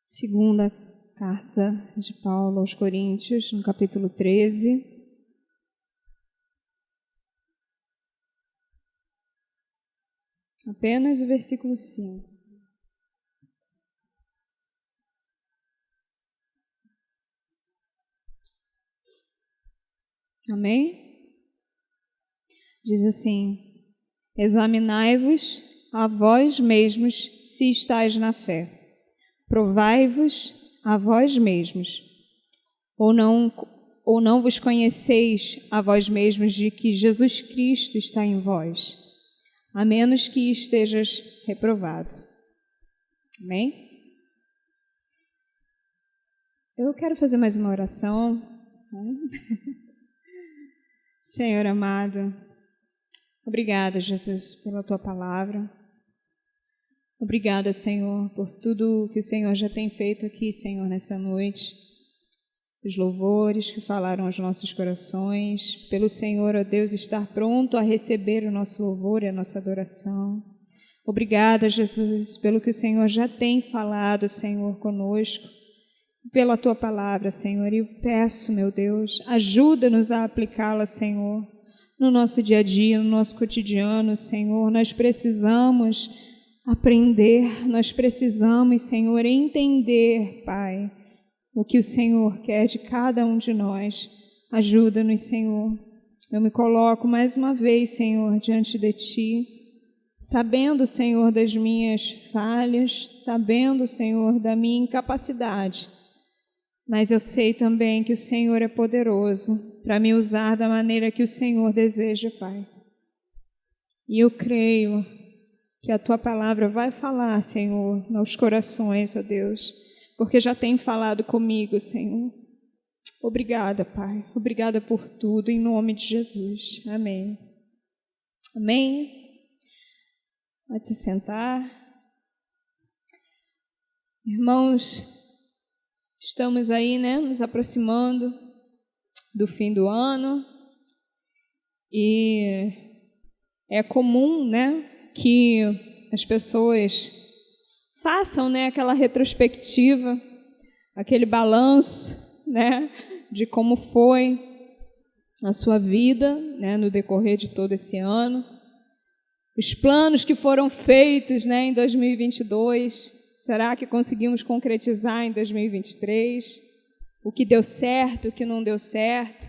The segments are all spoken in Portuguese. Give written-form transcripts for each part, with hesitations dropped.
Segunda carta de Paulo aos Coríntios, no capítulo 13. Apenas o versículo 5. Amém? Diz assim: examinai-vos a vós mesmos se estáis na fé. Provai-vos a vós mesmos. Ou não vos conheceis a vós mesmos de que Jesus Cristo está em vós, a menos que estejas reprovado. Amém? Eu quero fazer mais uma oração. Senhor amado, obrigada, Jesus, pela Tua palavra. Obrigada, Senhor, por tudo que o Senhor já tem feito aqui, Senhor, nessa noite. Os louvores que falaram aos nossos corações, pelo Senhor, ó Deus, estar pronto a receber o nosso louvor e a nossa adoração. Obrigada, Jesus, pelo que o Senhor já tem falado, Senhor, conosco, pela Tua palavra, Senhor. E eu peço, meu Deus, ajuda-nos a aplicá-la, Senhor, no nosso dia a dia, no nosso cotidiano, Senhor. Nós precisamos aprender, nós precisamos, Senhor, entender, Pai, o que o Senhor quer de cada um de nós. Ajuda-nos, Senhor. Eu me coloco mais uma vez, Senhor, diante de Ti, sabendo, Senhor, das minhas falhas, sabendo, Senhor, da minha incapacidade, mas eu sei também que o Senhor é poderoso para me usar da maneira que o Senhor deseja, Pai. E eu creio que a Tua palavra vai falar, Senhor, nos corações, ó Deus, porque já tem falado comigo, Senhor. Obrigada, Pai. Obrigada por tudo, em nome de Jesus. Amém. Amém. Pode se sentar. Irmãos, estamos aí, né, nos aproximando do fim do ano e é comum, né, que as pessoas façam, né, aquela retrospectiva, aquele balanço, né, de como foi a sua vida, né, no decorrer de todo esse ano, os planos que foram feitos, né, em 2022, será que conseguimos concretizar em 2023? O que deu certo, o que não deu certo,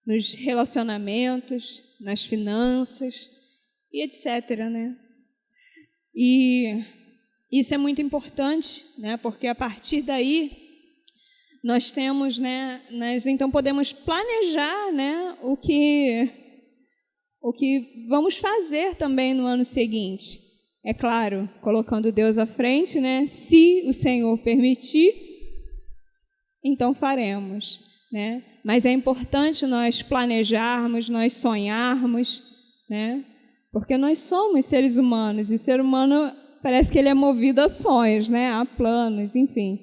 nos relacionamentos, nas finanças e etc., né? E isso é muito importante, né? Porque a partir daí nós temos, né? Nós então podemos planejar, né? O que vamos fazer também no ano seguinte. É claro, colocando Deus à frente, né? Se o Senhor permitir, então faremos, né? Mas é importante nós planejarmos, nós sonharmos, né? Porque nós somos seres humanos, e o ser humano parece que ele é movido a sonhos, né? A planos, enfim.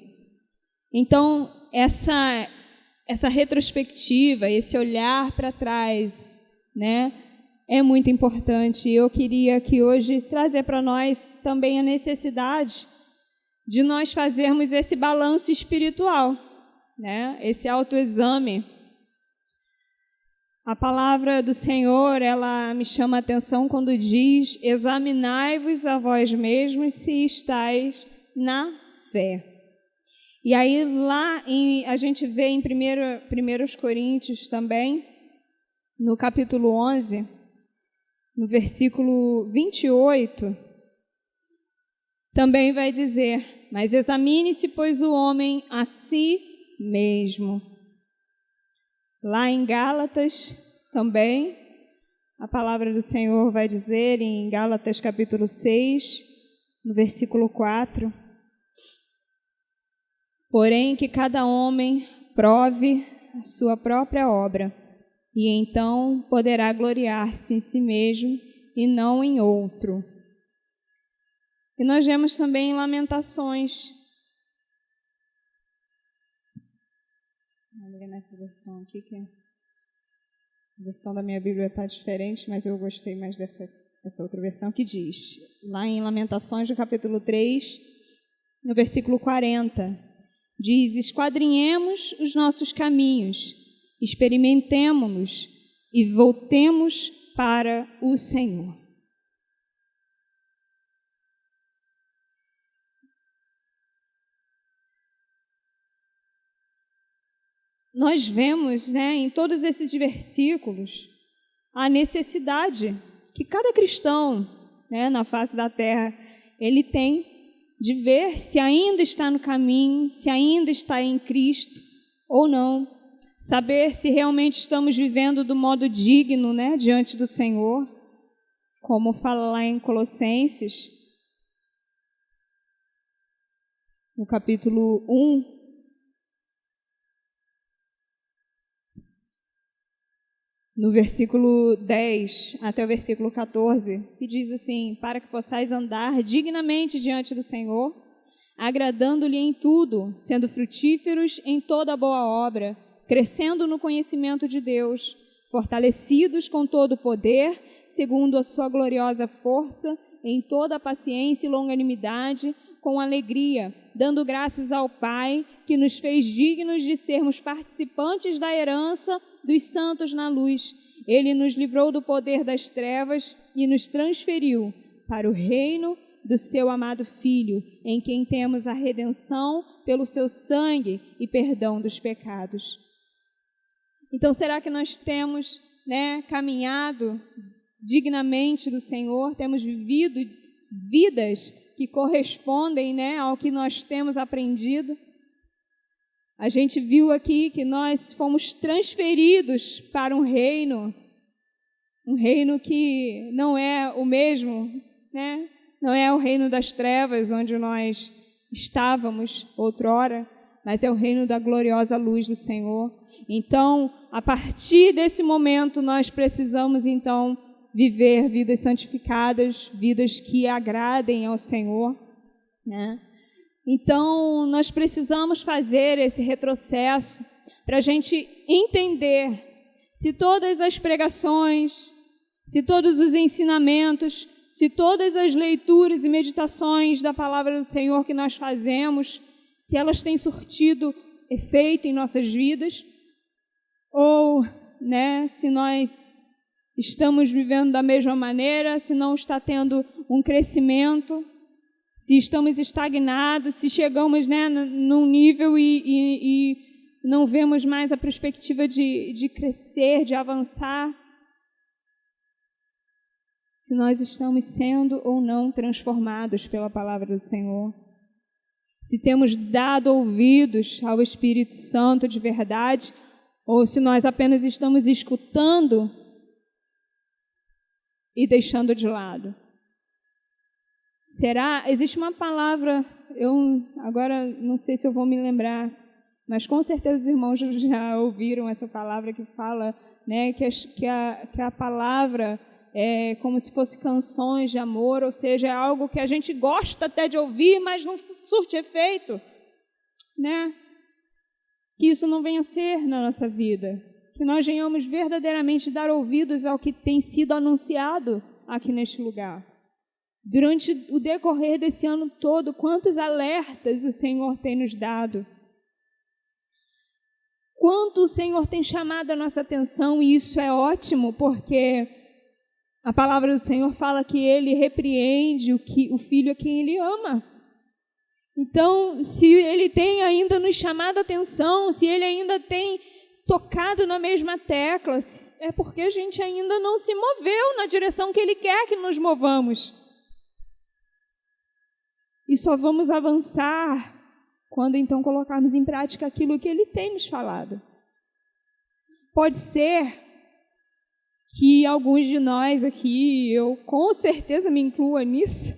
Então, essa retrospectiva, esse olhar para trás, né? É muito importante. Eu queria aqui hoje trazer para nós também a necessidade de nós fazermos esse balanço espiritual, né? Esse autoexame. A palavra do Senhor, ela me chama a atenção quando diz: examinai-vos a vós mesmos se estáis na fé. E aí lá a gente vê em 1 Coríntios também, no capítulo 11, no versículo 28, também vai dizer: mas examine-se, pois, o homem a si mesmo. Lá em Gálatas também, a palavra do Senhor vai dizer, em Gálatas capítulo 6, no versículo 4, porém que cada homem prove a sua própria obra, e então poderá gloriar-se em si mesmo e não em outro. E nós vemos também em Lamentações. Vamos ver nessa versão aqui, que a versão da minha Bíblia está diferente, mas eu gostei mais dessa outra versão, que diz, lá em Lamentações, no capítulo 3, no versículo 40, diz: esquadrinhemos os nossos caminhos, experimentemo-los e voltemos para o Senhor. Nós vemos, em todos esses versículos, a necessidade que cada cristão, na face da terra, ele tem de ver se ainda está no caminho, se ainda está em Cristo ou não, saber se realmente estamos vivendo do modo digno, diante do Senhor, como fala lá em Colossenses, no capítulo 1, no versículo 10 até o versículo 14, que diz assim: para que possais andar dignamente diante do Senhor, agradando-lhe em tudo, sendo frutíferos em toda boa obra, crescendo no conhecimento de Deus, fortalecidos com todo o poder, segundo a sua gloriosa força, em toda a paciência e longanimidade, com alegria, dando graças ao Pai, que nos fez dignos de sermos participantes da herança dos santos na luz. Ele nos livrou do poder das trevas e nos transferiu para o reino do seu amado Filho, em quem temos a redenção pelo seu sangue e perdão dos pecados. Então, será que nós temos, caminhado dignamente do Senhor? Temos vivido vidas que correspondem, ao que nós temos aprendido? A gente viu aqui que nós fomos transferidos para um reino que não é o mesmo, não é o reino das trevas onde nós estávamos outrora, mas é o reino da gloriosa luz do Senhor. Então, a partir desse momento, nós precisamos, então, viver vidas santificadas, vidas que agradem ao Senhor, Então, nós precisamos fazer esse retrocesso para a gente entender se todas as pregações, se todos os ensinamentos, se todas as leituras e meditações da palavra do Senhor que nós fazemos, se elas têm surtido efeito em nossas vidas, ou, se nós estamos vivendo da mesma maneira, se não está tendo um crescimento, se estamos estagnados, se chegamos num nível e não vemos mais a perspectiva de crescer, de avançar, se nós estamos sendo ou não transformados pela palavra do Senhor, se temos dado ouvidos ao Espírito Santo de verdade, ou se nós apenas estamos escutando e deixando de lado. Existe uma palavra, eu agora não sei se eu vou me lembrar, mas com certeza os irmãos já ouviram essa palavra que fala, que a palavra é como se fosse canções de amor, ou seja, é algo que a gente gosta até de ouvir, mas não surte efeito, Que isso não venha a ser na nossa vida, que nós venhamos verdadeiramente dar ouvidos ao que tem sido anunciado aqui neste lugar. Durante o decorrer desse ano todo, quantos alertas o Senhor tem nos dado. Quanto o Senhor tem chamado a nossa atenção, e isso é ótimo, porque a palavra do Senhor fala que Ele repreende o filho a quem Ele ama. Então, se Ele tem ainda nos chamado a atenção, se Ele ainda tem tocado na mesma tecla, é porque a gente ainda não se moveu na direção que Ele quer que nos movamos. E só vamos avançar quando então colocarmos em prática aquilo que Ele tem nos falado. Pode ser que alguns de nós aqui, eu com certeza me incluo nisso,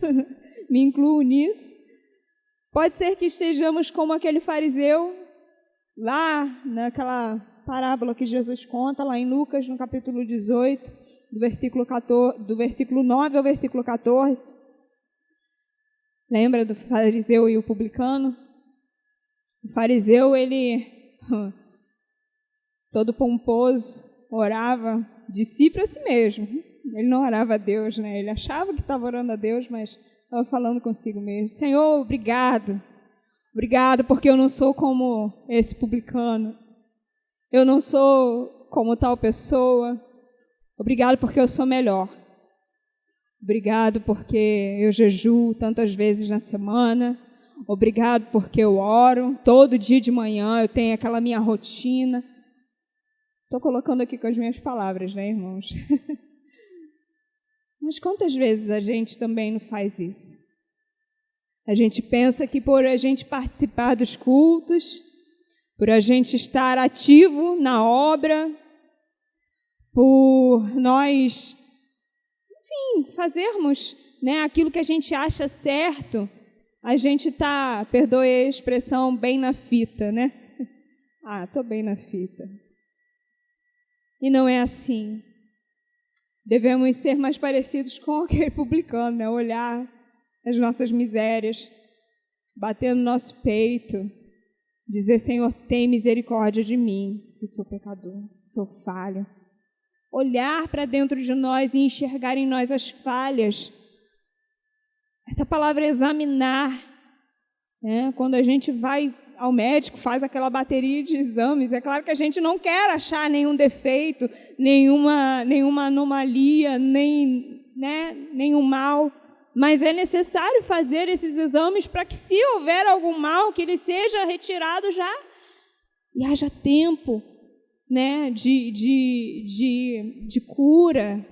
pode ser que estejamos como aquele fariseu lá naquela parábola que Jesus conta, lá em Lucas, no capítulo 18, do versículo 9 ao versículo 14. Lembra do fariseu e o publicano? O fariseu, ele, todo pomposo, orava de si para si mesmo. Ele não orava a Deus, Ele achava que estava orando a Deus, mas estava falando consigo mesmo. Senhor, obrigado. Obrigado porque eu não sou como esse publicano. Eu não sou como tal pessoa. Obrigado porque eu sou melhor. Obrigado porque eu jejuo tantas vezes na semana. Obrigado porque eu oro todo dia de manhã, eu tenho aquela minha rotina. Estou colocando aqui com as minhas palavras, né, irmãos? Mas quantas vezes a gente também não faz isso? A gente pensa que por a gente participar dos cultos, por a gente estar ativo na obra, por nós, enfim, fazermos, né, aquilo que a gente acha certo, a gente está, perdoe a expressão, bem na fita, né? Ah, estou bem na fita. E não é assim. Devemos ser mais parecidos com aquele publicano, né? Olhar as nossas misérias, bater no nosso peito, dizer, Senhor, tem misericórdia de mim, que sou pecador, sou falho. Olhar para dentro de nós e enxergar em nós as falhas. Essa palavra examinar, né? Quando a gente vai ao médico, faz aquela bateria de exames, é claro que a gente não quer achar nenhum defeito, nenhuma anomalia, nenhum mal, mas é necessário fazer esses exames para que, se houver algum mal, que ele seja retirado já e haja tempo, né, de cura.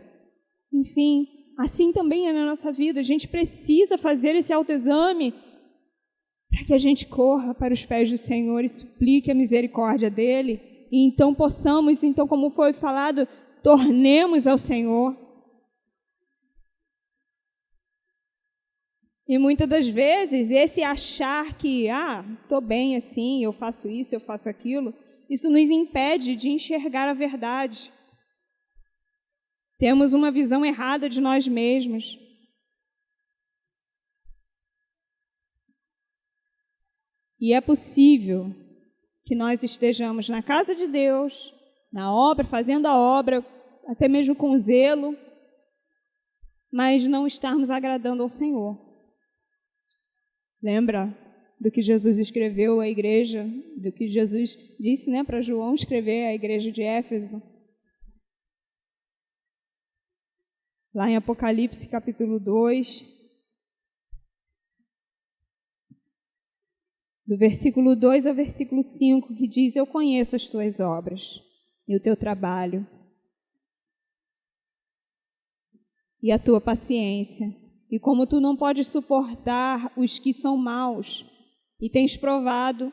Enfim, assim também é na nossa vida. A gente precisa fazer esse autoexame para que a gente corra para os pés do Senhor e suplique a misericórdia dEle. E então possamos, como foi falado, tornemos ao Senhor. E muitas das vezes, esse achar que, estou bem assim, eu faço isso, eu faço aquilo, isso nos impede de enxergar a verdade. Temos uma visão errada de nós mesmos. E é possível que nós estejamos na casa de Deus, na obra, fazendo a obra, até mesmo com zelo, mas não estarmos agradando ao Senhor. Lembra do que Jesus escreveu à igreja, do que Jesus disse, né, para João escrever à igreja de Éfeso? Lá em Apocalipse, capítulo 2, do versículo 2 ao versículo 5, que diz, eu conheço as tuas obras e o teu trabalho e a tua paciência, e como tu não podes suportar os que são maus, e tens provado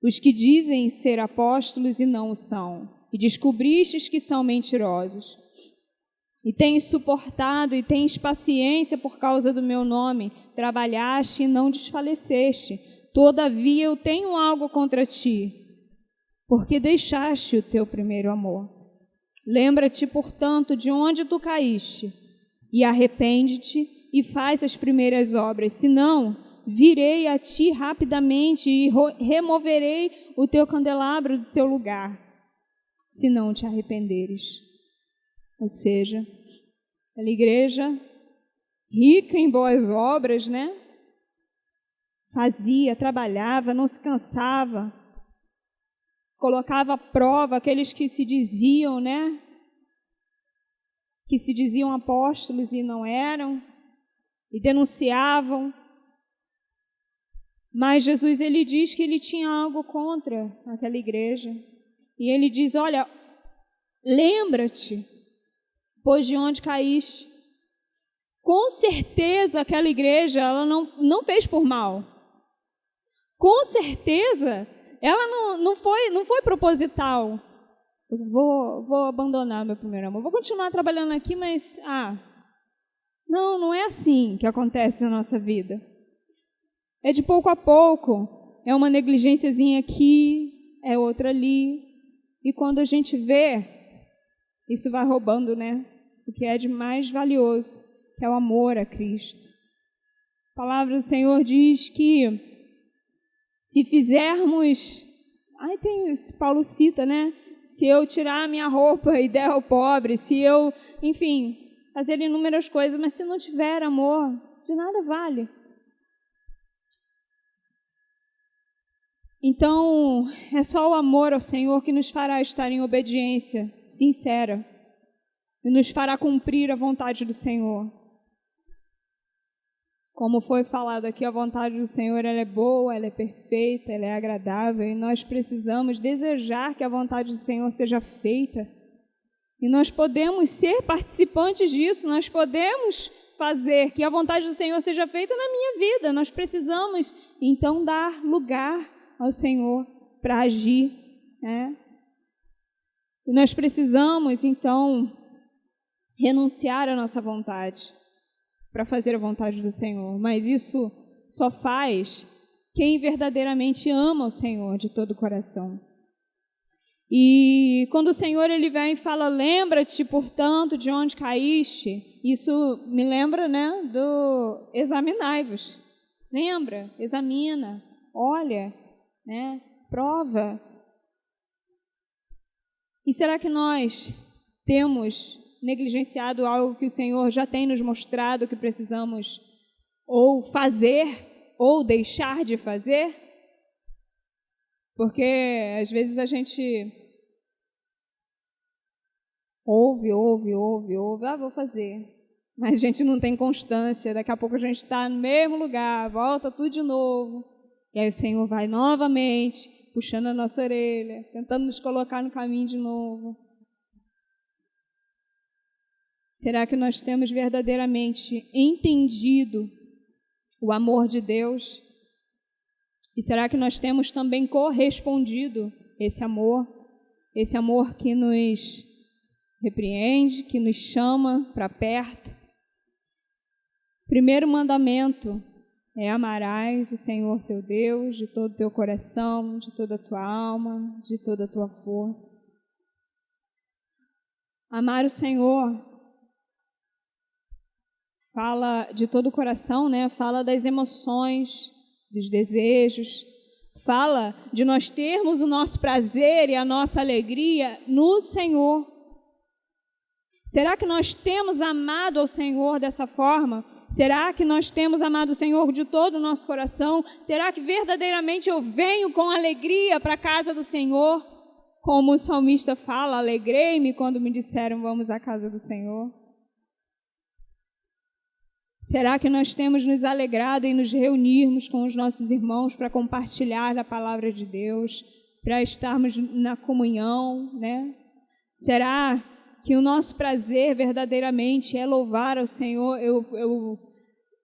os que dizem ser apóstolos e não o são, e descobristes que são mentirosos. E tens suportado e tens paciência por causa do meu nome, trabalhaste e não desfaleceste. Todavia eu tenho algo contra ti, porque deixaste o teu primeiro amor. Lembra-te, portanto, de onde tu caíste, e arrepende-te e faz as primeiras obras, senão virei a ti rapidamente e removerei o teu candelabro do seu lugar, se não te arrependeres. Ou seja, aquela igreja rica em boas obras, né? Fazia, trabalhava, não se cansava, colocava à prova aqueles que se diziam, né? Que se diziam apóstolos e não eram, e denunciavam. Mas Jesus, ele diz que ele tinha algo contra aquela igreja. E ele diz, olha, lembra-te, pois de onde caíste. Com certeza aquela igreja, ela não fez por mal. Com certeza, ela não foi proposital. Eu vou abandonar meu primeiro amor. Vou continuar trabalhando aqui, mas, não é assim que acontece na nossa vida. É de pouco a pouco. É uma negligênciazinha aqui, é outra ali. E quando a gente vê, isso vai roubando, né? O que é de mais valioso, que é o amor a Cristo. A palavra do Senhor diz que se fizermos... Paulo cita, né? Se eu tirar a minha roupa e der ao pobre, se eu, enfim, fazer inúmeras coisas, mas se não tiver amor, de nada vale. Então, é só o amor ao Senhor que nos fará estar em obediência sincera e nos fará cumprir a vontade do Senhor. Como foi falado aqui, a vontade do Senhor ela é boa, ela é perfeita, ela é agradável, e nós precisamos desejar que a vontade do Senhor seja feita. E nós podemos ser participantes disso, nós podemos fazer que a vontade do Senhor seja feita na minha vida. Nós precisamos, então, dar lugar ao Senhor para agir, né? E nós precisamos, então, renunciar à nossa vontade para fazer a vontade do Senhor. Mas isso só faz quem verdadeiramente ama o Senhor de todo o coração. E quando o Senhor ele vem e fala, lembra-te, portanto, de onde caíste, isso me lembra, né, do examinai-vos. Lembra, examina, olha, né, prova. E será que nós temos negligenciado algo que o Senhor já tem nos mostrado que precisamos ou fazer ou deixar de fazer? Porque às vezes a gente ouve, vou fazer, mas a gente não tem constância, daqui a pouco a gente está no mesmo lugar, volta tudo de novo, e aí o Senhor vai novamente, puxando a nossa orelha, tentando nos colocar no caminho de novo. Será que nós temos verdadeiramente entendido o amor de Deus? E será que nós temos também correspondido esse amor que nos repreende, que nos chama para perto? Primeiro mandamento é amarás o Senhor teu Deus de todo o teu coração, de toda a tua alma, de toda a tua força. Amar o Senhor fala de todo o coração, né? Fala das emoções, dos desejos, fala de nós termos o nosso prazer e a nossa alegria no Senhor. Será que nós temos amado ao Senhor dessa forma? Será que nós temos amado o Senhor de todo o nosso coração? Será que verdadeiramente eu venho com alegria para a casa do Senhor? Como o salmista fala, alegrei-me quando me disseram vamos à casa do Senhor. Será que nós temos nos alegrado em nos reunirmos com os nossos irmãos para compartilhar a palavra de Deus, para estarmos na comunhão, né? Será que o nosso prazer verdadeiramente é louvar ao Senhor? Eu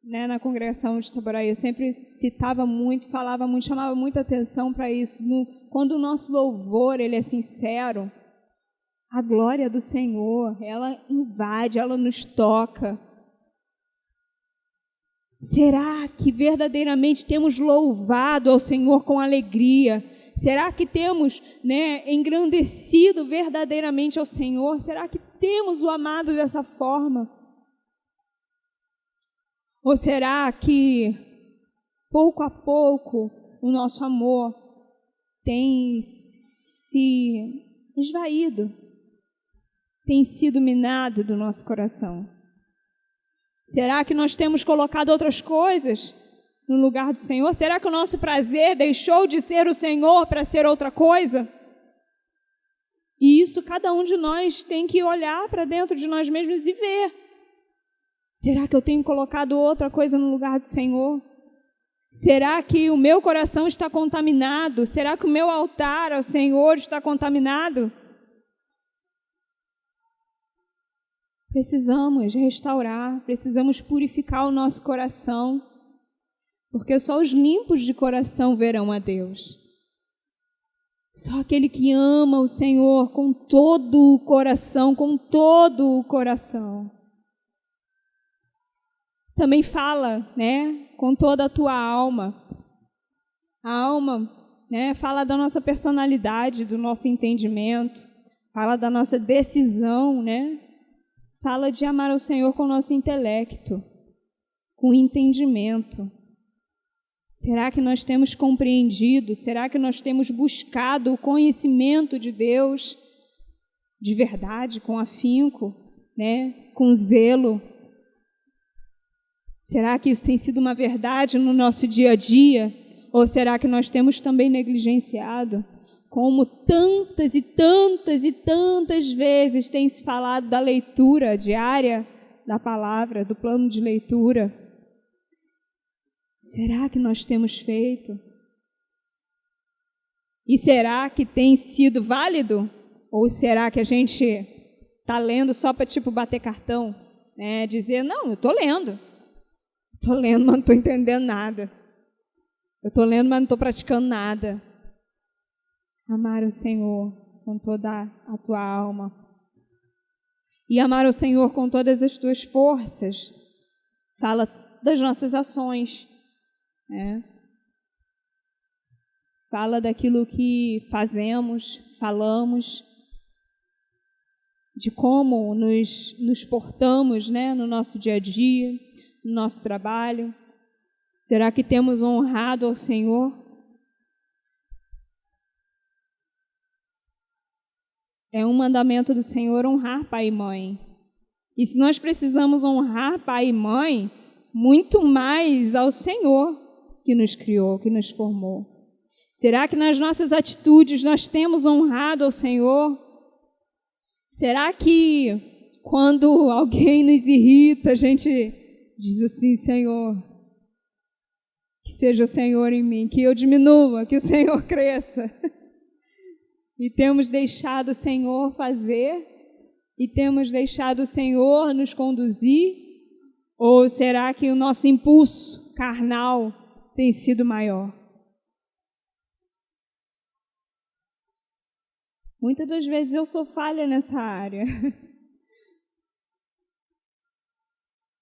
né, na congregação de Itaboraí, eu sempre citava muito, falava muito, chamava muita atenção para isso. Quando o nosso louvor ele é sincero, a glória do Senhor, ela invade, ela nos toca. Será que verdadeiramente temos louvado ao Senhor com alegria? Será que temos, né, engrandecido verdadeiramente ao Senhor? Será que temos o amado dessa forma? Ou será que, pouco a pouco, o nosso amor tem se esvaído, tem sido minado do nosso coração? Será que nós temos colocado outras coisas no lugar do Senhor? Será que o nosso prazer deixou de ser o Senhor para ser outra coisa? E isso cada um de nós tem que olhar para dentro de nós mesmos e ver. Será que eu tenho colocado outra coisa no lugar do Senhor? Será que o meu coração está contaminado? Será que o meu altar ao Senhor está contaminado? Precisamos restaurar, precisamos purificar o nosso coração, porque só os limpos de coração verão a Deus. Só aquele que ama o Senhor com todo o coração, Também fala, né, com toda a tua alma. A alma, né, fala da nossa personalidade, do nosso entendimento, fala da nossa decisão, né? Fala de amar ao Senhor com o nosso intelecto, com entendimento. Será que nós temos compreendido? Será que nós temos buscado o conhecimento de Deus de verdade, com afinco, né? Com zelo? Será que isso tem sido uma verdade no nosso dia a dia? Ou será que nós temos também negligenciado, como tantas e tantas e tantas vezes tem se falado da leitura diária da palavra, do plano de leitura? Será que nós temos feito? E será que tem sido válido? Ou será que a gente está lendo só para bater cartão? Né? Dizer, não, eu estou lendo. Estou lendo, mas não estou entendendo nada. Eu estou lendo, mas não estou praticando nada. Amar o Senhor com toda a tua alma. E amar o Senhor com todas as tuas forças. Fala das nossas ações. Né? Fala daquilo que fazemos, falamos, de como nos portamos, né, no nosso dia a dia, no nosso trabalho. Será que temos honrado ao Senhor? É um mandamento do Senhor honrar pai e mãe. E se nós precisamos honrar pai e mãe, muito mais ao Senhor que nos criou, que nos formou. Será que nas nossas atitudes nós temos honrado ao Senhor? Será que quando alguém nos irrita, a gente diz assim, Senhor, que seja o Senhor em mim, que eu diminua, que o Senhor cresça. E temos deixado o Senhor fazer? E temos deixado o Senhor nos conduzir? Ou será que o nosso impulso carnal tem sido maior? Muitas das vezes eu sou falha nessa área.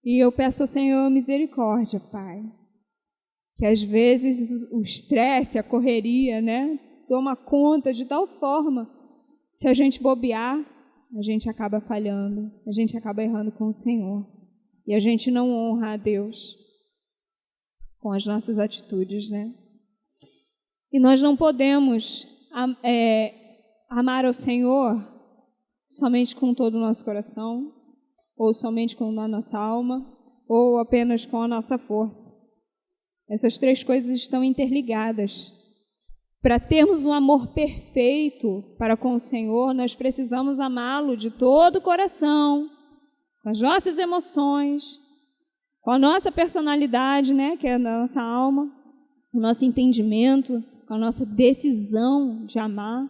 E eu peço ao Senhor misericórdia, Pai. Que às vezes o estresse, a correria, né, toma conta de tal forma, se a gente bobear, a gente acaba falhando, a gente acaba errando com o Senhor. E a gente não honra a Deus com as nossas atitudes, né? E nós não podemos amar ao Senhor somente com todo o nosso coração, ou somente com a nossa alma, ou apenas com a nossa força. Essas três coisas estão interligadas. Para termos um amor perfeito para com o Senhor, nós precisamos amá-lo de todo o coração, com as nossas emoções, com a nossa personalidade, né, que é a nossa alma, o nosso entendimento, com a nossa decisão de amar,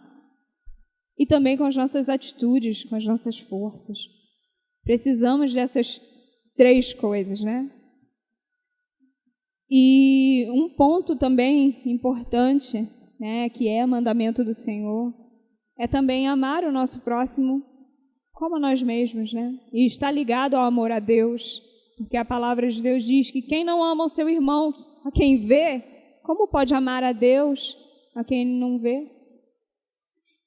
e também com as nossas atitudes, com as nossas forças. Precisamos dessas três coisas, né? E um ponto também importante, né, que é mandamento do Senhor, é também amar o nosso próximo como a nós mesmos, né? E está ligado ao amor a Deus, porque a palavra de Deus diz que quem não ama o seu irmão, a quem vê, como pode amar a Deus a quem não vê?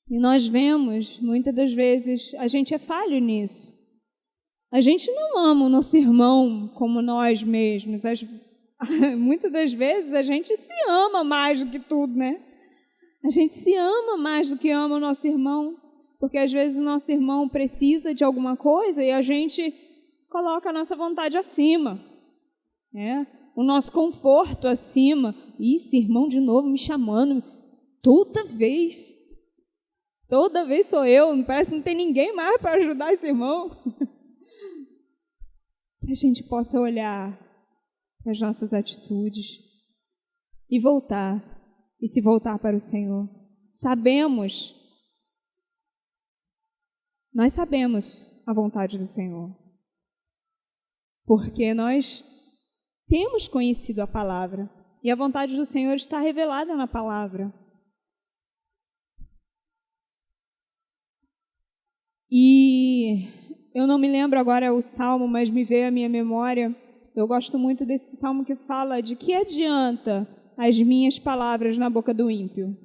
E nós vemos, muitas das vezes, a gente é falho nisso. A gente não ama o nosso irmão como nós mesmos. Muitas das vezes a gente se ama mais do que tudo, né? A gente se ama mais do que ama o nosso irmão, porque às vezes o nosso irmão precisa de alguma coisa e a gente coloca a nossa vontade acima, né? O nosso conforto acima. Esse irmão de novo me chamando toda vez sou eu, parece que não tem ninguém mais para ajudar esse irmão. Que a gente possa olhar para as nossas atitudes e se voltar para o Senhor. Nós sabemos a vontade do Senhor, porque nós temos conhecido a palavra, e a vontade do Senhor está revelada na palavra. E eu não me lembro agora o salmo, mas me veio à minha memória. Eu gosto muito desse salmo que fala de que adianta as minhas palavras na boca do ímpio?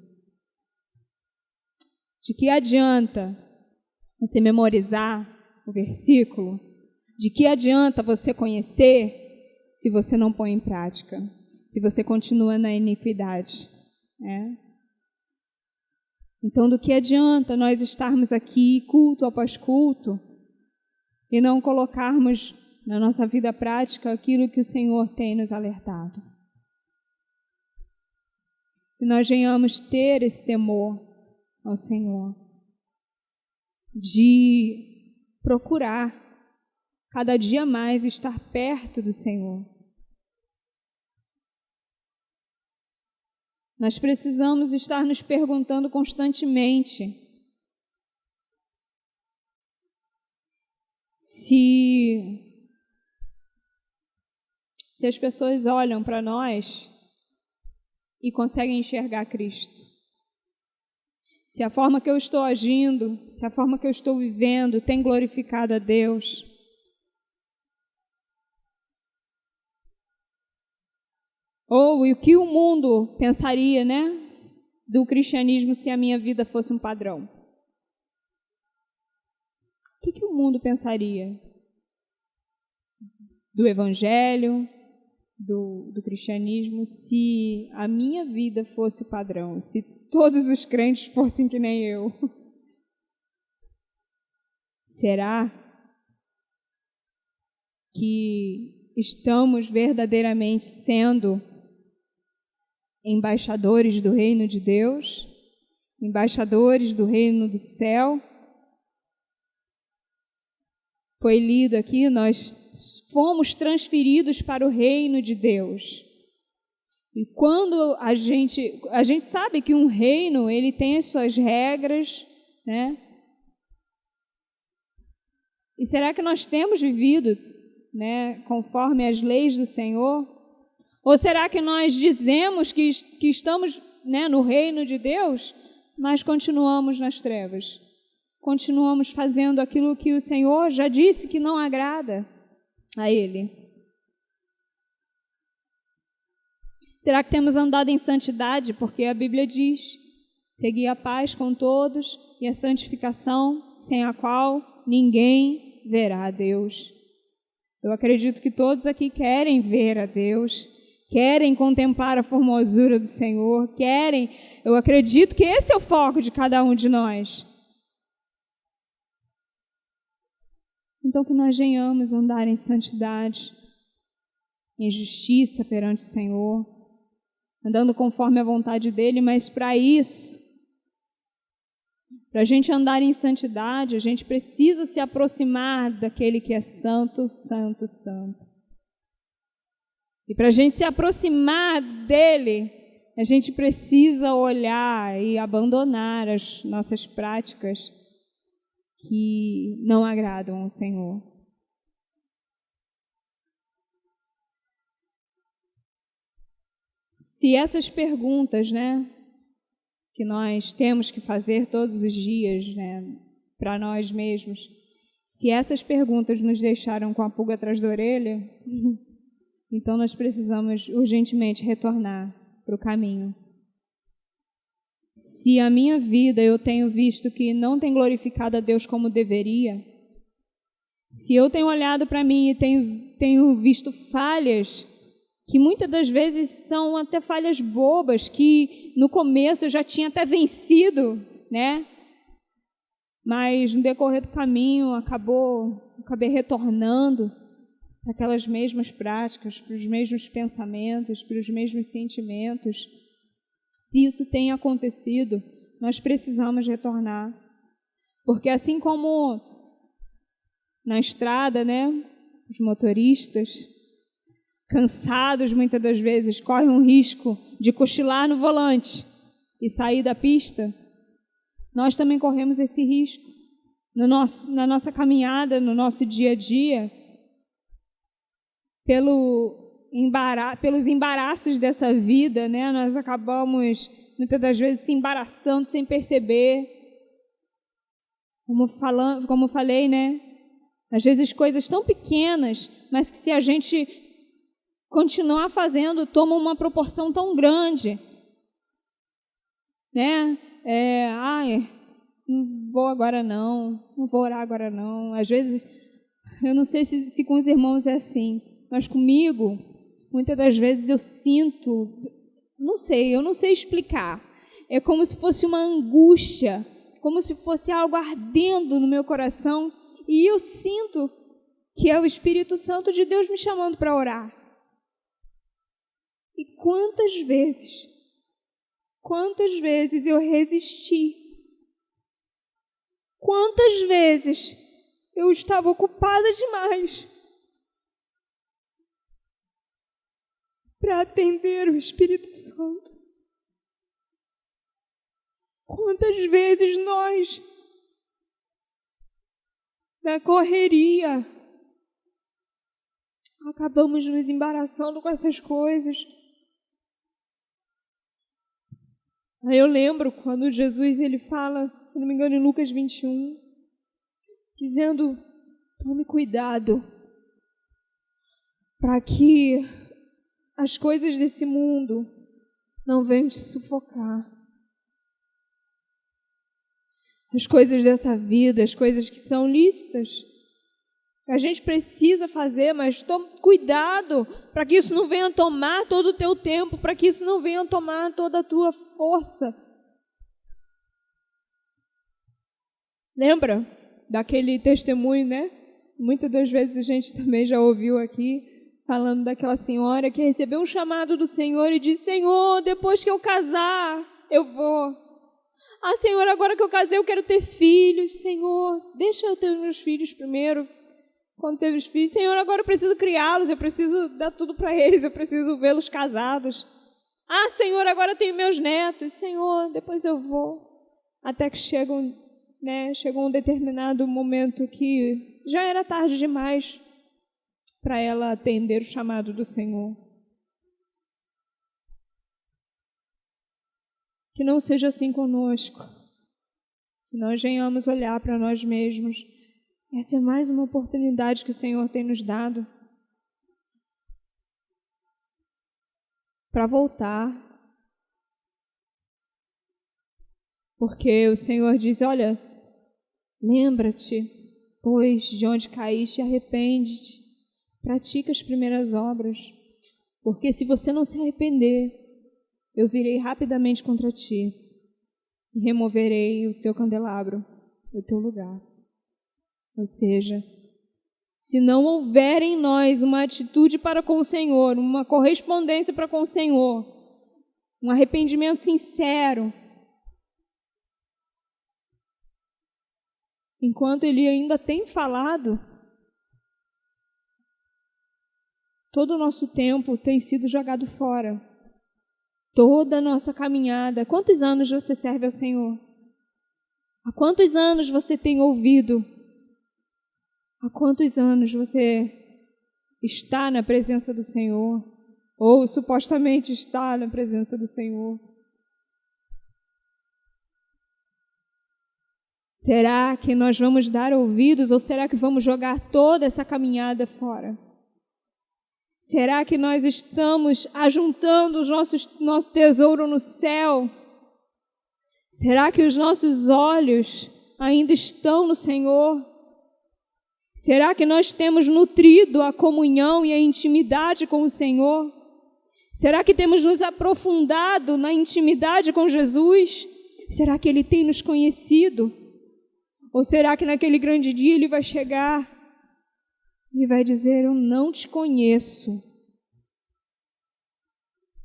De que adianta você memorizar o versículo? De que adianta você conhecer se você não põe em prática? Se você continua na iniquidade, né? Então, do que adianta nós estarmos aqui, culto após culto, e não colocarmos na nossa vida prática aquilo que o Senhor tem nos alertado? que nós venhamos ter esse temor ao Senhor, de procurar cada dia mais estar perto do Senhor. Nós precisamos estar nos perguntando constantemente se as pessoas olham para nós e conseguem enxergar Cristo. Se a forma que eu estou agindo, se a forma que eu estou vivendo tem glorificado a Deus. Ou o que o mundo pensaria, né, do cristianismo se a minha vida fosse um padrão? O que o mundo pensaria do evangelho, do cristianismo, se a minha vida fosse o padrão, se todos os crentes fossem que nem eu? Será que estamos verdadeiramente sendo embaixadores do reino de Deus, embaixadores do reino do céu? Foi lido aqui, nós fomos transferidos para o reino de Deus. E quando a gente sabe que um reino, ele tem as suas regras, né? E será que nós temos vivido, né, conforme as leis do Senhor? Ou será que nós dizemos que estamos, né, no reino de Deus, mas continuamos nas trevas? Continuamos fazendo aquilo que o Senhor já disse que não agrada a Ele? Será que temos andado em santidade? Porque a Bíblia diz: segui a paz com todos e a santificação, sem a qual ninguém verá a Deus. Eu acredito que todos aqui querem ver a Deus, querem contemplar a formosura do Senhor, eu acredito que esse é o foco de cada um de nós. Então, que nós venhamos andar em santidade, em justiça perante o Senhor, andando conforme a vontade dEle, mas para isso, para a gente andar em santidade, a gente precisa se aproximar daquele que é santo, santo, santo. E para a gente se aproximar dEle, a gente precisa olhar e abandonar as nossas práticas que não agradam ao Senhor. Se essas perguntas, né, que nós temos que fazer todos os dias, né, para nós mesmos, se essas perguntas nos deixaram com a pulga atrás da orelha, então nós precisamos urgentemente retornar para o caminho. Se a minha vida eu tenho visto que não tem glorificado a Deus como deveria, se eu tenho olhado para mim e tenho visto falhas, que muitas das vezes são até falhas bobas, que no começo eu já tinha até vencido, né? Mas no decorrer do caminho acabei retornando para aquelas mesmas práticas, para os mesmos pensamentos, para os mesmos sentimentos. Se isso tem acontecido, nós precisamos retornar. Porque assim como na estrada, né, os motoristas, cansados muitas das vezes, correm um risco de cochilar no volante e sair da pista, nós também corremos esse risco. Na nossa caminhada, no nosso dia a dia, pelos embaraços dessa vida, né? Nós acabamos, muitas das vezes, se embaraçando sem perceber. Como falei, né? Às vezes coisas tão pequenas, mas que se a gente continuar fazendo, tomam uma proporção tão grande. Né? Não vou agora não vou orar agora não. Às vezes, eu não sei se com os irmãos é assim, mas comigo, muitas das vezes eu sinto, eu não sei explicar. É como se fosse uma angústia, como se fosse algo ardendo no meu coração, e eu sinto que é o Espírito Santo de Deus me chamando para orar. E quantas vezes quantas vezes eu resisti. Quantas vezes eu estava ocupada demais para atender o Espírito Santo. Quantas vezes nós, na correria, acabamos nos embaraçando com essas coisas. Aí eu lembro quando Jesus ele fala, se não me engano, em Lucas 21, dizendo: tome cuidado para que as coisas desse mundo não venham te sufocar. As coisas dessa vida, as coisas que são lícitas, a gente precisa fazer, mas tome cuidado para que isso não venha tomar todo o teu tempo, para que isso não venha tomar toda a tua força. Lembra daquele testemunho, né? Muitas das vezes a gente também já ouviu aqui, falando daquela senhora que recebeu um chamado do Senhor e disse: Senhor, depois que eu casar, eu vou. Ah, Senhor, agora que eu casei, eu quero ter filhos. Senhor, deixa eu ter meus filhos primeiro. Quando teve os filhos, Senhor, agora eu preciso criá-los, eu preciso dar tudo para eles, eu preciso vê-los casados. Ah, Senhor, agora eu tenho meus netos. Senhor, depois eu vou. Até que chegou um determinado momento que já era tarde demais para ela atender o chamado do Senhor. Que não seja assim conosco, que nós venhamos olhar para nós mesmos. Essa é mais uma oportunidade que o Senhor tem nos dado para voltar. Porque o Senhor diz: olha, lembra-te, pois, de onde caíste, arrepende-te, pratica as primeiras obras. Porque se você não se arrepender, eu virei rapidamente contra ti e removerei o teu candelabro do teu lugar. Ou seja, se não houver em nós uma atitude para com o Senhor, uma correspondência para com o Senhor, um arrependimento sincero, enquanto Ele ainda tem falado, todo o nosso tempo tem sido jogado fora. Toda a nossa caminhada. Quantos anos você serve ao Senhor? Há quantos anos você tem ouvido? Há quantos anos você está na presença do Senhor? Ou supostamente está na presença do Senhor? Será que nós vamos dar ouvidos ou será que vamos jogar toda essa caminhada fora? Será que nós estamos ajuntando o nosso tesouro no céu? Será que os nossos olhos ainda estão no Senhor? Será que nós temos nutrido a comunhão e a intimidade com o Senhor? Será que temos nos aprofundado na intimidade com Jesus? Será que Ele tem nos conhecido? Ou será que naquele grande dia Ele vai chegar e vai dizer: eu não te conheço?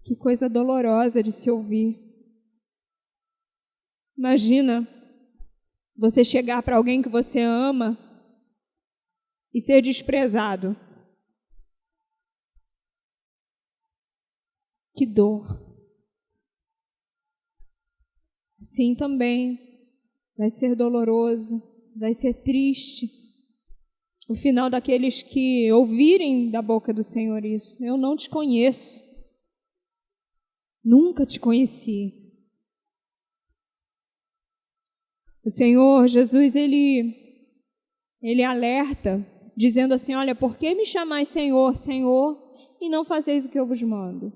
Que coisa dolorosa de se ouvir. Imagina você chegar para alguém que você ama e ser desprezado. Que dor. Assim também vai ser doloroso, vai ser triste o final daqueles que ouvirem da boca do Senhor isso: eu não te conheço, nunca te conheci. O Senhor Jesus, Ele alerta, dizendo assim: olha, por que me chamais Senhor, Senhor, e não fazeis o que eu vos mando?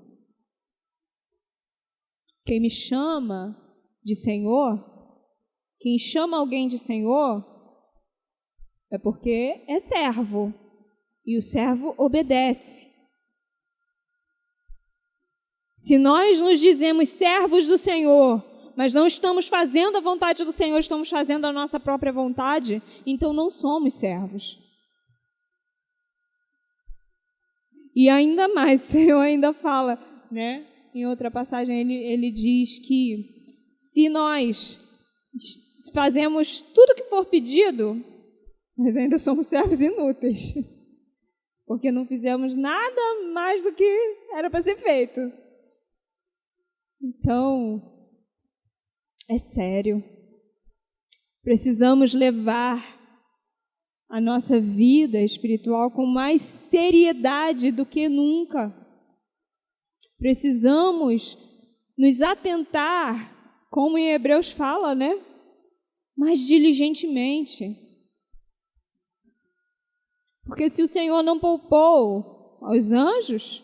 Quem me chama de Senhor, quem chama alguém de Senhor, é porque é servo, e o servo obedece. Se nós nos dizemos servos do Senhor, mas não estamos fazendo a vontade do Senhor, estamos fazendo a nossa própria vontade, então não somos servos. E ainda mais, o Senhor ainda fala, né? Em outra passagem ele diz que se nós fazemos tudo que for pedido, nós ainda somos servos inúteis, porque não fizemos nada mais do que era para ser feito. Então, é sério. Precisamos levar a nossa vida espiritual com mais seriedade do que nunca. Precisamos nos atentar, como em Hebreus fala, né? Mais diligentemente. Porque se o Senhor não poupou aos anjos,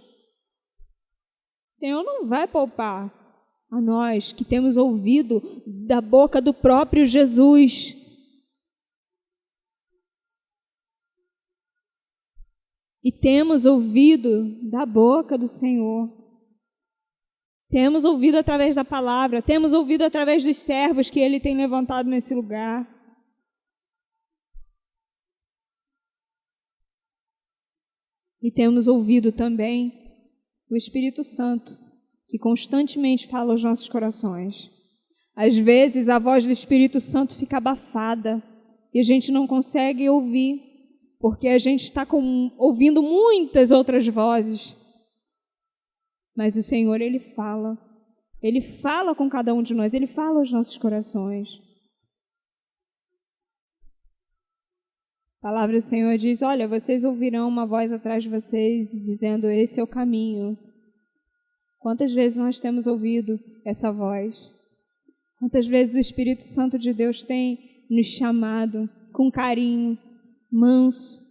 o Senhor não vai poupar a nós que temos ouvido da boca do próprio Jesus. E temos ouvido da boca do Senhor. Temos ouvido através da palavra, temos ouvido através dos servos que Ele tem levantado nesse lugar. E temos ouvido também o Espírito Santo, que constantemente fala aos nossos corações. Às vezes a voz do Espírito Santo fica abafada e a gente não consegue ouvir, porque a gente está ouvindo muitas outras vozes. Mas o Senhor, Ele fala com cada um de nós, Ele fala aos nossos corações. A palavra do Senhor diz, olha, vocês ouvirão uma voz atrás de vocês dizendo, esse é o caminho. Quantas vezes nós temos ouvido essa voz? Quantas vezes o Espírito Santo de Deus tem nos chamado com carinho, manso?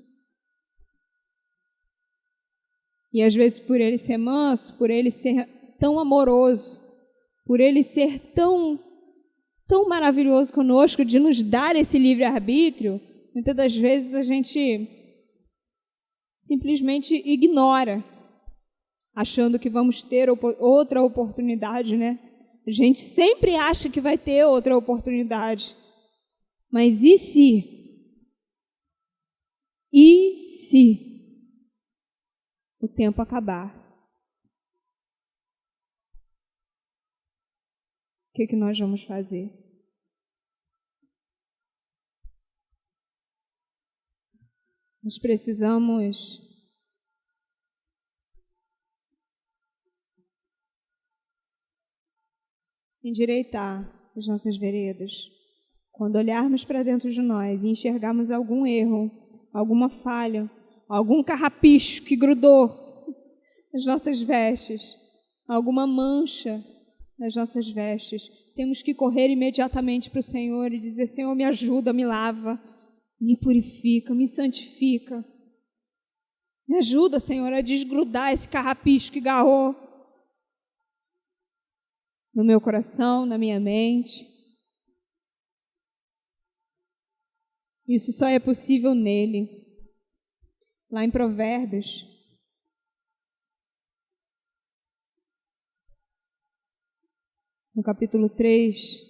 E às vezes por Ele ser manso, por Ele ser tão amoroso, por Ele ser tão maravilhoso conosco, de nos dar esse livre-arbítrio, muitas das vezes a gente simplesmente ignora, achando que vamos ter outra oportunidade, né? A gente sempre acha que vai ter outra oportunidade. Mas e se? E se o tempo acabar? O que nós vamos fazer? Nós precisamos endireitar as nossas veredas. Quando olharmos para dentro de nós e enxergarmos algum erro, alguma falha, algum carrapicho que grudou nas nossas vestes, alguma mancha nas nossas vestes, temos que correr imediatamente para o Senhor e dizer, Senhor, me ajuda, me lava, me purifica, me santifica. Me ajuda, Senhor, a desgrudar esse carrapicho que garrou no meu coração, na minha mente. Isso só é possível nele. Lá em Provérbios, no capítulo 3,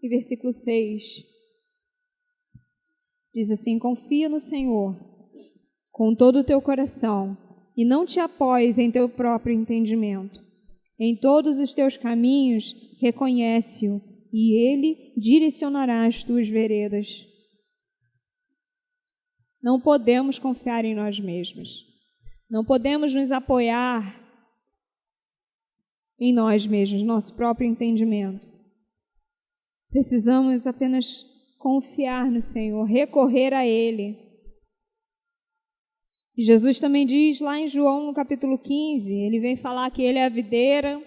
e versículo 6, diz assim, confia no Senhor com todo o teu coração e não te apoies em teu próprio entendimento. Em todos os teus caminhos reconhece-o e Ele direcionará as tuas veredas. Não podemos confiar em nós mesmos. Não podemos nos apoiar em nós mesmos, nosso próprio entendimento. Precisamos apenas confiar no Senhor, recorrer a Ele. E Jesus também diz lá em João, no capítulo 15, Ele vem falar que Ele é a videira,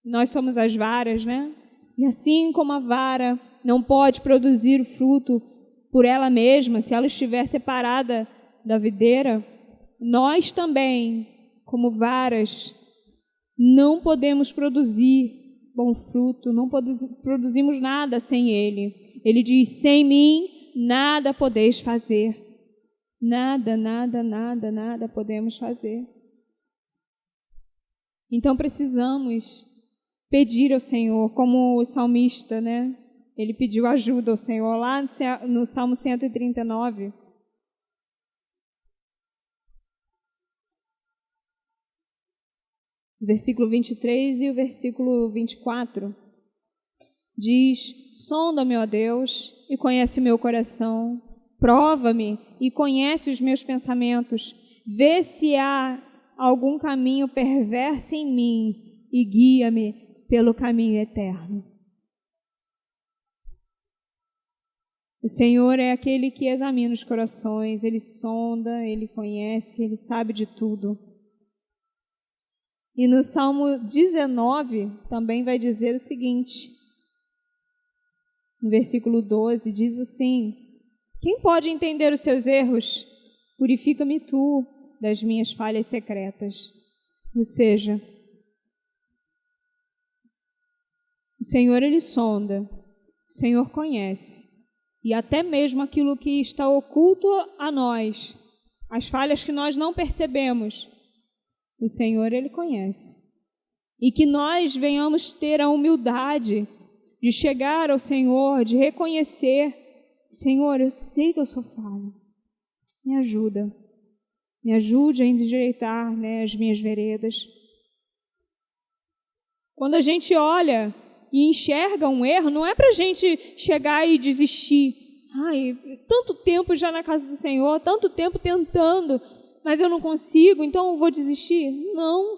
nós somos as varas, né? E assim como a vara não pode produzir o fruto por ela mesma, se ela estiver separada da videira, nós também, como varas, não podemos produzir bom fruto, não produzimos nada sem Ele. Ele diz, sem mim nada podeis fazer. Nada podemos fazer. Então precisamos pedir ao Senhor, como o salmista, né, ele pediu ajuda ao Senhor lá no Salmo 139. Versículo 23 e o versículo 24. Diz: sonda-me, ó Deus, e conhece o meu coração. Prova-me e conhece os meus pensamentos. Vê se há algum caminho perverso em mim e guia-me pelo caminho eterno. O Senhor é aquele que examina os corações, Ele sonda, Ele conhece, Ele sabe de tudo. E no Salmo 19 também vai dizer o seguinte, no versículo 12, diz assim: quem pode entender os seus erros? Purifica-me tu das minhas falhas secretas. Ou seja, o Senhor, Ele sonda, o Senhor conhece. E até mesmo aquilo que está oculto a nós, as falhas que nós não percebemos, o Senhor, Ele conhece. E que nós venhamos ter a humildade de chegar ao Senhor, de reconhecer: Senhor, eu sei que eu sou falho, me ajuda, me ajude a endireitar, as minhas veredas. Quando a gente olha e enxerga um erro, não é para a gente chegar e desistir. Ai, tanto tempo já na casa do Senhor, tanto tempo tentando, mas eu não consigo, então eu vou desistir. Não. O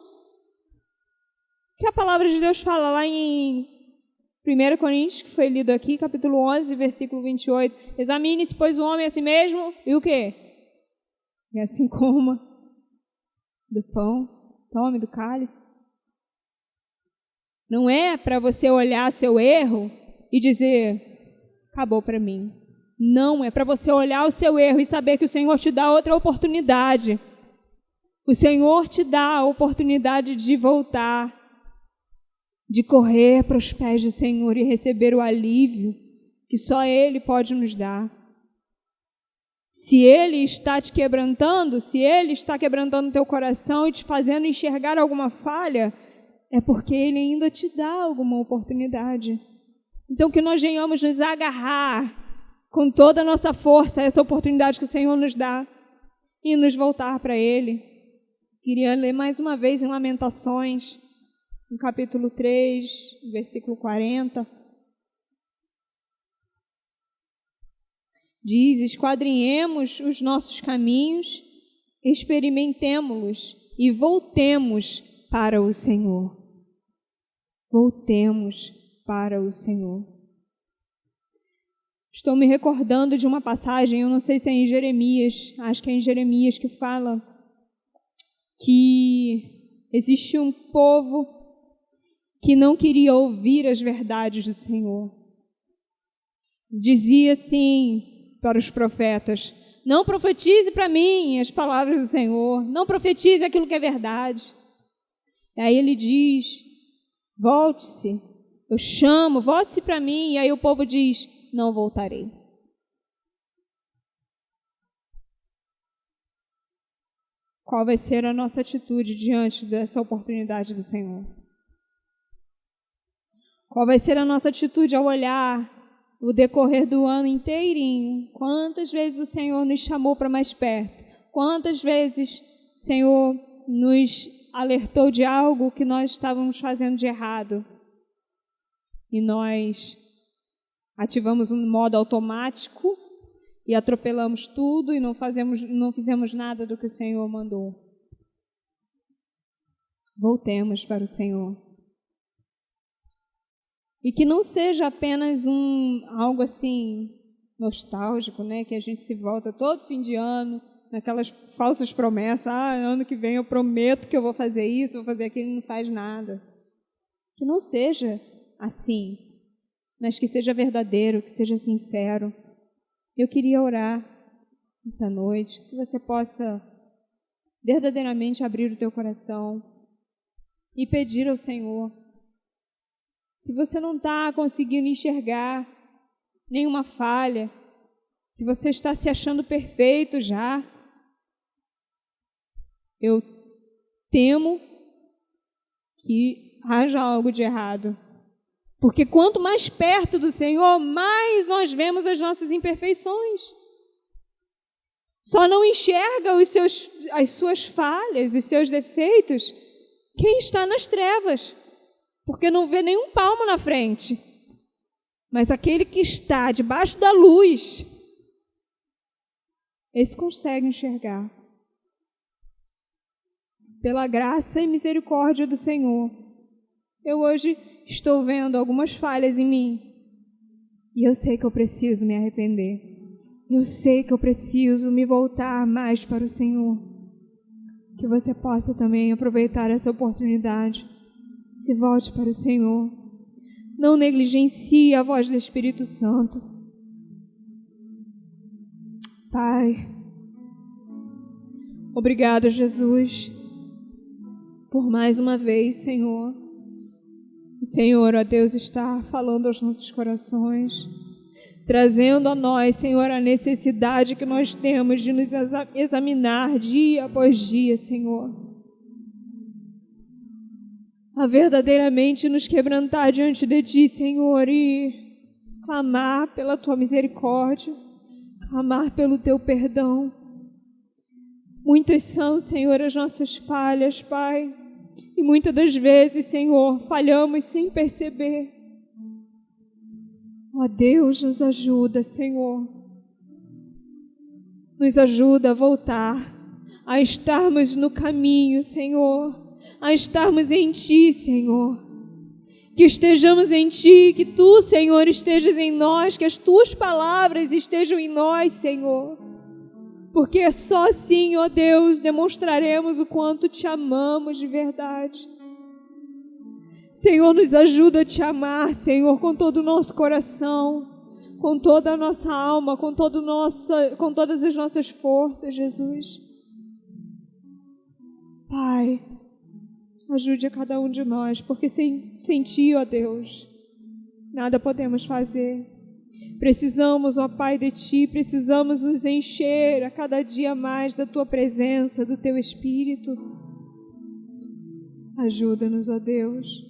que a palavra de Deus fala lá em 1 Coríntios, que foi lido aqui, capítulo 11, versículo 28. Examine-se, pois, o homem a si mesmo, e o quê? E assim coma do pão, tome do cálice. Não é para você olhar seu erro e dizer: acabou para mim. Não, é para você olhar o seu erro e saber que o Senhor te dá outra oportunidade. O Senhor te dá a oportunidade de voltar, de correr para os pés do Senhor e receber o alívio que só Ele pode nos dar. Se Ele está te quebrantando, se Ele está quebrantando o teu coração e te fazendo enxergar alguma falha, é porque Ele ainda te dá alguma oportunidade. Então, que nós venhamos nos agarrar com toda a nossa força a essa oportunidade que o Senhor nos dá e nos voltar para Ele. Queria ler mais uma vez em Lamentações, no capítulo 3, versículo 40. Diz: esquadrinhemos os nossos caminhos, experimentemo-los e voltemos para o Senhor. Voltemos para o Senhor. Estou me recordando de uma passagem, eu não sei se é em Jeremias, acho que é em Jeremias, que fala que existe um povo que não queria ouvir as verdades do Senhor. Dizia assim para os profetas: não profetize para mim as palavras do Senhor, não profetize aquilo que é verdade. E aí ele diz: volte-se, eu chamo, volte-se para mim. E aí o povo diz: não voltarei. Qual vai ser a nossa atitude diante dessa oportunidade do Senhor? Qual vai ser a nossa atitude ao olhar o decorrer do ano inteirinho? Quantas vezes o Senhor nos chamou para mais perto? Quantas vezes o Senhor nos alertou de algo que nós estávamos fazendo de errado? E nós ativamos um modo automático e atropelamos tudo e não fizemos nada do que o Senhor mandou. Voltemos para o Senhor. E que não seja apenas algo assim nostálgico, que a gente se volta todo fim de ano, naquelas falsas promessas: ano que vem eu prometo que eu vou fazer isso, vou fazer aquilo, e não faz nada. Que não seja assim, mas que seja verdadeiro, que seja sincero. Eu queria orar essa noite, que você possa verdadeiramente abrir o teu coração e pedir ao Senhor. Se você não está conseguindo enxergar nenhuma falha, se você está se achando perfeito já, eu temo que haja algo de errado, Porque quanto mais perto do Senhor, mais nós vemos as nossas imperfeições. Só não enxerga as suas falhas, os seus defeitos, quem está nas trevas, porque não vê nenhum palmo na frente. Mas aquele que está debaixo da luz, esse consegue enxergar. Pela graça e misericórdia do Senhor, eu hoje estou vendo algumas falhas em mim. E eu sei que eu preciso me arrepender. Eu sei que eu preciso me voltar mais para o Senhor. Que você possa também aproveitar essa oportunidade. Se volte para o Senhor. Não negligencie a voz do Espírito Santo. Pai, obrigado, Jesus, por mais uma vez, Senhor. O Senhor, ó Deus, está falando aos nossos corações, trazendo a nós, Senhor, a necessidade que nós temos de nos examinar dia após dia, Senhor. A verdadeiramente nos quebrantar diante de Ti, Senhor, e clamar pela Tua misericórdia, clamar pelo Teu perdão. Muitas são, Senhor, as nossas falhas, Pai, e muitas das vezes, Senhor, falhamos sem perceber. Ó Deus, nos ajuda, Senhor. Nos ajuda a voltar, a estarmos no caminho, Senhor, a estarmos em Ti, Senhor. Que estejamos em Ti, que Tu, Senhor, estejas em nós, que as Tuas palavras estejam em nós, Senhor. Porque só assim, ó Deus, demonstraremos o quanto Te amamos de verdade. Senhor, nos ajuda a Te amar, Senhor, com todo o nosso coração, com toda a nossa alma, com todas as nossas forças, Jesus. Pai, ajude a cada um de nós, porque sem Ti, ó Deus, nada podemos fazer. Precisamos, ó Pai, de Ti, precisamos nos encher a cada dia mais da Tua presença, do Teu Espírito. Ajuda-nos, ó Deus.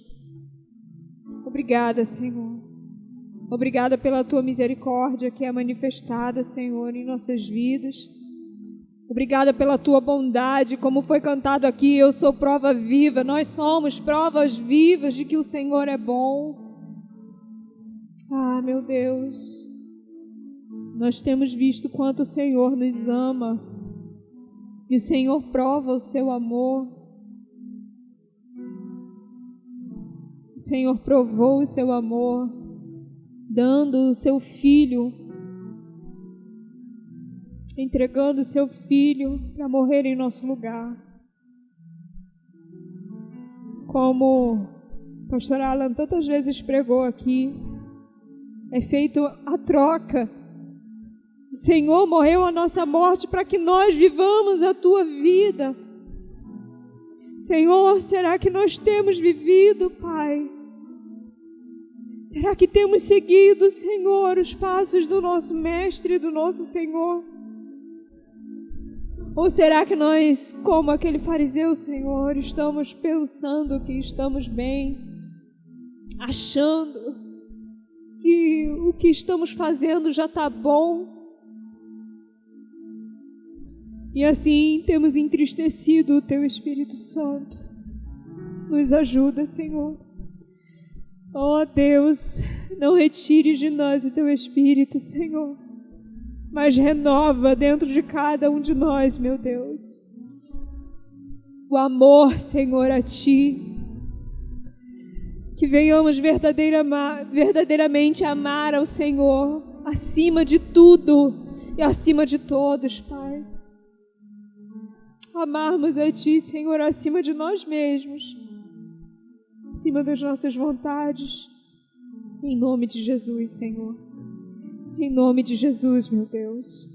Obrigada, Senhor. Obrigada pela Tua misericórdia que é manifestada, Senhor, em nossas vidas. Obrigada pela Tua bondade, como foi cantado aqui, eu sou prova viva, nós somos provas vivas de que o Senhor é bom. Ah, meu Deus, nós temos visto quanto o Senhor nos ama e o Senhor prova o Seu amor. O Senhor provou o Seu amor, dando o Seu Filho, entregando o Seu Filho para morrer em nosso lugar. Como o pastor Alan tantas vezes pregou aqui, é feito a troca. O Senhor morreu a nossa morte para que nós vivamos a Tua vida. Senhor, será que nós temos vivido, Pai? Será que temos seguido, Senhor, os passos do nosso Mestre e do nosso Senhor? Ou será que nós, como aquele fariseu, Senhor, estamos pensando que estamos bem, achando que o que estamos fazendo já está bom? E assim temos entristecido o Teu Espírito Santo. Nos ajuda, Senhor. Oh Deus, não retire de nós o Teu Espírito, Senhor, mas renova dentro de cada um de nós, meu Deus, o amor, Senhor, a Ti. Que venhamos verdadeiramente amar ao Senhor acima de tudo e acima de todos, Pai. Amarmos a Ti, Senhor, acima de nós mesmos, acima das nossas vontades, em nome de Jesus, Senhor. Em nome de Jesus, meu Deus,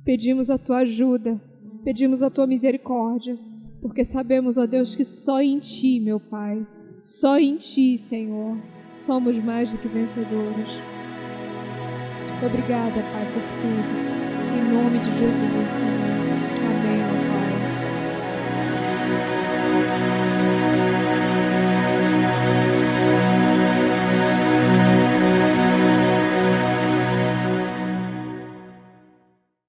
pedimos a Tua ajuda, pedimos a Tua misericórdia, porque sabemos, ó Deus, que só em Ti, meu Pai, só em Ti, Senhor, somos mais do que vencedores. Obrigada, Pai, por tudo. Em nome de Jesus, Senhor. Amém.